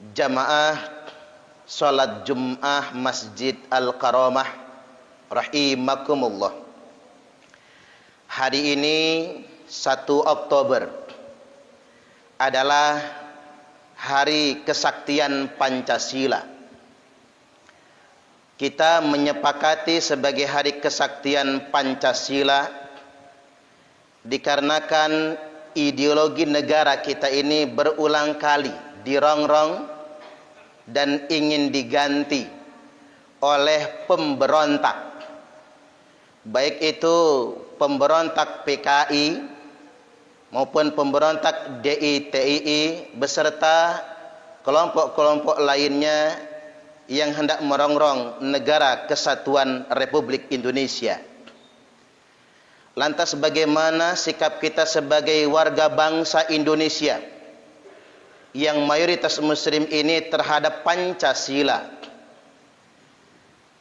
jamaah salat Jum'ah Masjid Al-Karamah rahimakumullah. Hari ini 1 Oktober adalah hari kesaktian Pancasila. Kita menyepakati sebagai hari kesaktian Pancasila dikarenakan ideologi negara kita ini berulang kali dirongrong dan ingin diganti oleh pemberontak, baik itu pemberontak PKI maupun pemberontak DITII beserta kelompok-kelompok lainnya yang hendak merongrong negara kesatuan Republik Indonesia. Lantas bagaimana sikap kita sebagai warga bangsa Indonesia yang mayoritas muslim ini terhadap Pancasila?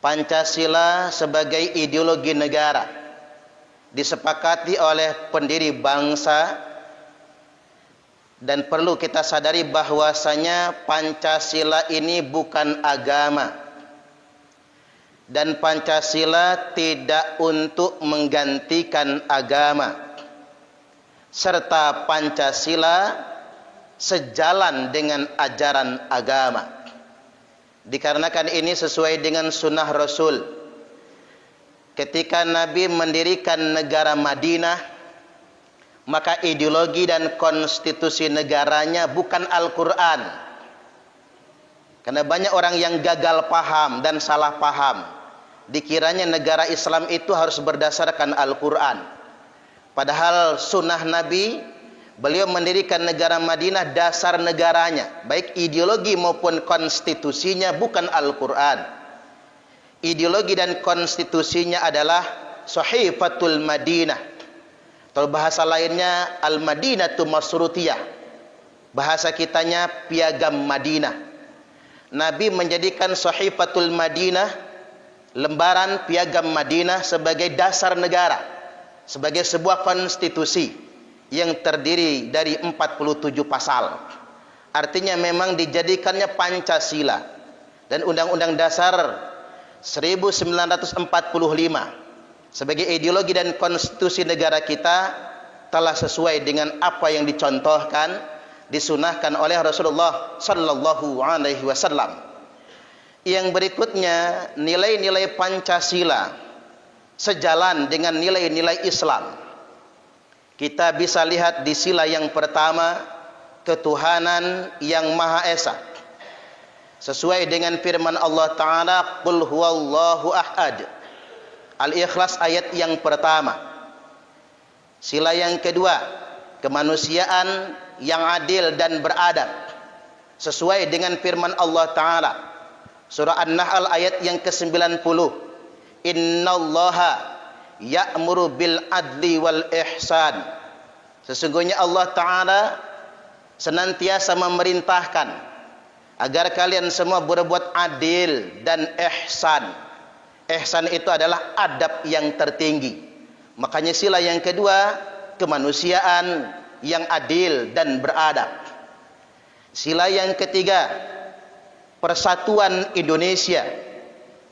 Pancasila sebagai ideologi negara disepakati oleh pendiri bangsa, dan perlu kita sadari bahwasanya Pancasila ini bukan agama, dan Pancasila tidak untuk menggantikan agama, serta Pancasila sejalan dengan ajaran agama. Dikarenakan ini sesuai dengan sunnah Rasul. Ketika Nabi mendirikan negara Madinah, maka ideologi dan konstitusi negaranya bukan Al-Quran. Karena banyak orang yang gagal paham dan salah paham, dikiranya negara Islam itu harus berdasarkan Al-Quran. Padahal sunnah Nabi, beliau mendirikan negara Madinah, dasar negaranya baik ideologi maupun konstitusinya bukan Al-Quran. Ideologi dan konstitusinya adalah Sahifatul Madinah, atau bahasa lainnya Al-Madinatu Masrutiyah, bahasa kitanya Piagam Madinah. Nabi menjadikan Sahifatul Madinah, lembaran Piagam Madinah, sebagai dasar negara, sebagai sebuah konstitusi yang terdiri dari 47 pasal. Artinya memang dijadikannya Pancasila dan Undang-Undang Dasar 1945 sebagai ideologi dan konstitusi negara kita telah sesuai dengan apa yang dicontohkan, disunahkan oleh Rasulullah sallallahu alaihi wasallam. Yang berikutnya, nilai-nilai Pancasila sejalan dengan nilai-nilai Islam. Kita bisa lihat di sila yang pertama, ketuhanan yang Maha Esa. Sesuai dengan firman Allah Ta'ala, Qul huwallahu ahad. Al-Ikhlas ayat yang pertama. Sila yang kedua, kemanusiaan yang adil dan beradab. Sesuai dengan firman Allah Ta'ala. Surah An-Nahl ayat yang ke-90. Innallaha ya'muru bil adli wal ihsan. Sesungguhnya Allah Ta'ala senantiasa memerintahkan agar kalian semua berbuat adil dan ihsan. Ihsan itu adalah adab yang tertinggi. Makanya sila yang kedua, kemanusiaan yang adil dan beradab. Sila yang ketiga, persatuan Indonesia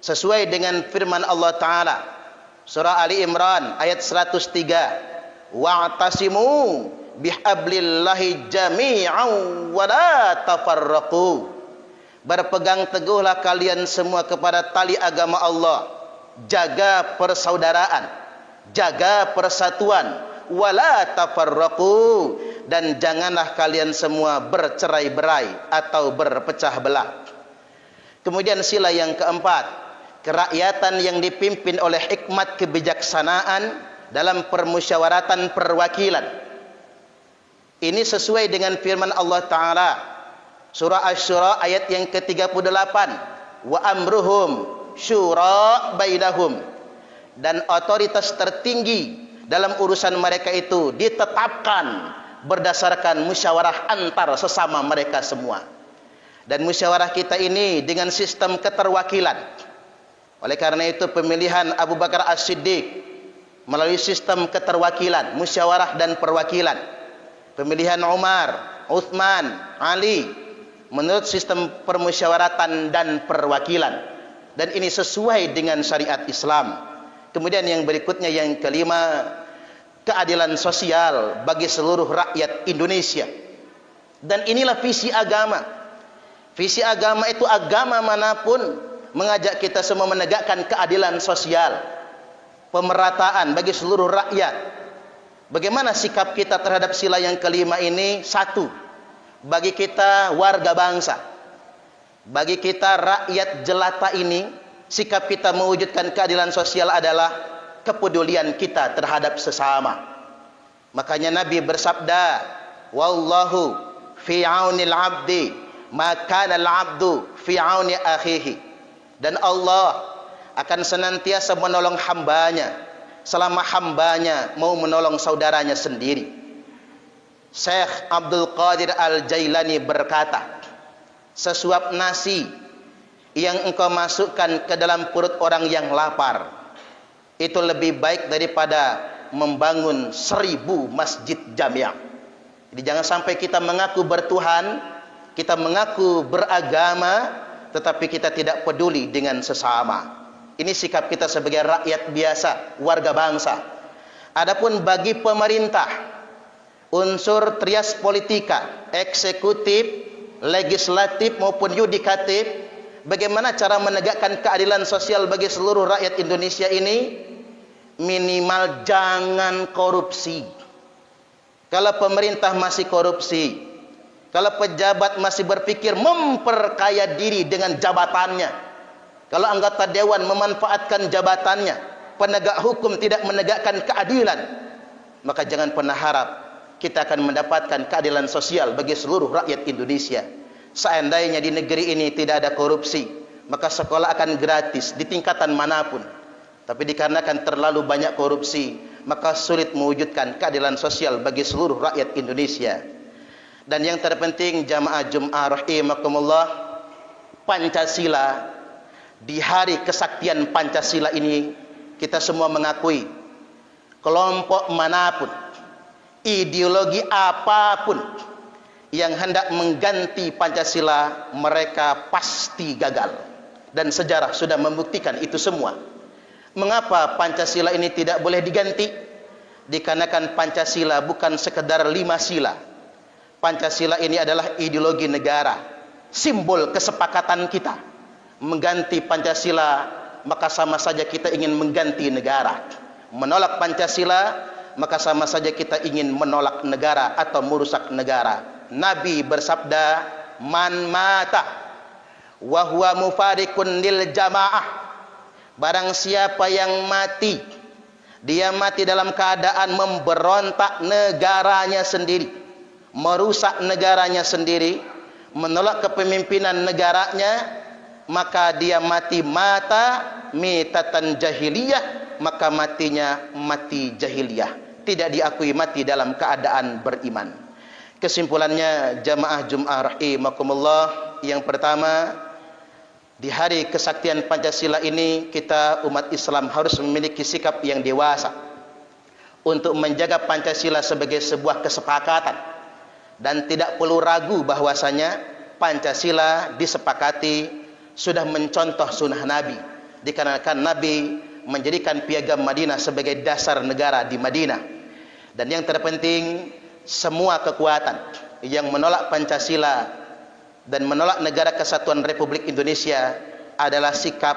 sesuai dengan firman Allah Ta'ala, surah Ali Imran ayat 103, wa'tasimu bihablillahi jami'an wa la tafarraqu. Berpegang teguhlah kalian semua kepada tali agama Allah, jaga persaudaraan, jaga persatuan, wala tafarraqu, dan janganlah kalian semua bercerai-berai atau berpecah belah. Kemudian sila yang keempat, kerakyatan yang dipimpin oleh hikmat kebijaksanaan dalam permusyawaratan perwakilan. Ini sesuai dengan firman Allah Ta'ala, surah Asy-Syura ayat yang ke-38, wa amruhum syura bainahum, dan otoritas tertinggi dalam urusan mereka itu ditetapkan berdasarkan musyawarah antar sesama mereka semua. Dan musyawarah kita ini dengan sistem keterwakilan. Oleh karena itu pemilihan Abu Bakar As-Siddiq melalui sistem keterwakilan, musyawarah dan perwakilan. Pemilihan Umar, Uthman, Ali menurut sistem permusyawaratan dan perwakilan, dan ini sesuai dengan syariat Islam. Kemudian yang berikutnya, yang kelima, keadilan sosial bagi seluruh rakyat Indonesia. Dan inilah visi agama. Visi agama itu, agama manapun mengajak kita semua menegakkan keadilan sosial, pemerataan bagi seluruh rakyat. Bagaimana sikap kita terhadap sila yang kelima ini? Satu, bagi kita warga bangsa, bagi kita rakyat jelata ini, sikap kita mewujudkan keadilan sosial adalah kepedulian kita terhadap sesama. Makanya Nabi bersabda, wallahu fi aunil abdi maka al-abdu fi auni akhihi. Dan Allah akan senantiasa menolong hambanya selama hambanya mau menolong saudaranya sendiri. Syekh Abdul Qadir Al-Jailani berkata, sesuap nasi yang engkau masukkan ke dalam perut orang yang lapar itu lebih baik daripada membangun 1000 masjid jamiah. Jadi jangan sampai kita mengaku bertuhan, kita mengaku beragama, tetapi kita tidak peduli dengan sesama. Ini sikap kita sebagai rakyat biasa, warga bangsa. Adapun bagi pemerintah, unsur trias politika, eksekutif, legislatif maupun yudikatif, bagaimana cara menegakkan keadilan sosial bagi seluruh rakyat Indonesia ini? Minimal jangan korupsi. Kalau pemerintah masih korupsi, kalau pejabat masih berpikir memperkaya diri dengan jabatannya, kalau anggota dewan memanfaatkan jabatannya, penegak hukum tidak menegakkan keadilan, maka jangan pernah harap kita akan mendapatkan keadilan sosial bagi seluruh rakyat Indonesia. Seandainya di negeri ini tidak ada korupsi, maka sekolah akan gratis di tingkatan manapun. Tapi dikarenakan terlalu banyak korupsi, maka sulit mewujudkan keadilan sosial bagi seluruh rakyat Indonesia. Dan yang terpenting, jamaah Jum'ah rahimakumullah, Pancasila, di hari kesaktian Pancasila ini, kita semua mengakui, kelompok manapun, ideologi apapun yang hendak mengganti Pancasila, mereka pasti gagal. Dan sejarah sudah membuktikan itu semua. Mengapa Pancasila ini tidak boleh diganti? Dikarenakan Pancasila bukan sekedar 5 sila. Pancasila ini adalah ideologi negara, simbol kesepakatan kita. Mengganti Pancasila, maka sama saja kita ingin mengganti negara. Menolak Pancasila, maka sama saja kita ingin menolak negara atau merusak negara. Nabi bersabda, man mata wa huwa mufarikun lil jamaah. Barang siapa yang mati, dia mati dalam keadaan memberontak negaranya sendiri, merusak negaranya sendiri, menolak kepemimpinan negaranya, maka dia mati mata mitatan jahiliyah, maka matinya mati jahiliyah, tidak diakui mati dalam keadaan beriman. Kesimpulannya, jamaah Jum'ah rahimakumullah, yang pertama, di hari kesaktian Pancasila ini, kita umat Islam harus memiliki sikap yang dewasa untuk menjaga Pancasila sebagai sebuah kesepakatan, dan tidak perlu ragu bahwasanya Pancasila disepakati sudah mencontoh sunnah Nabi, dikarenakan Nabi menjadikan piagam Madinah sebagai dasar negara di Madinah. Dan yang terpenting, semua kekuatan yang menolak Pancasila dan menolak negara kesatuan Republik Indonesia adalah sikap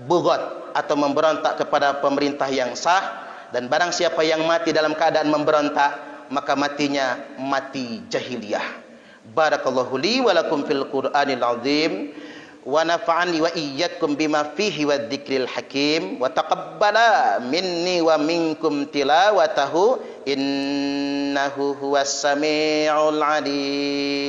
bughd atau memberontak kepada pemerintah yang sah. Dan barang siapa yang mati dalam keadaan memberontak, maka matinya mati jahiliyah. Barakallahu li wa lakum fil Qur'anil azim, wa nafa'ani wa iyyakum bima fihi wadh-dhikril hakim, wa taqabbala minni wa minkum tilawatahu innahu huwas samiul alim.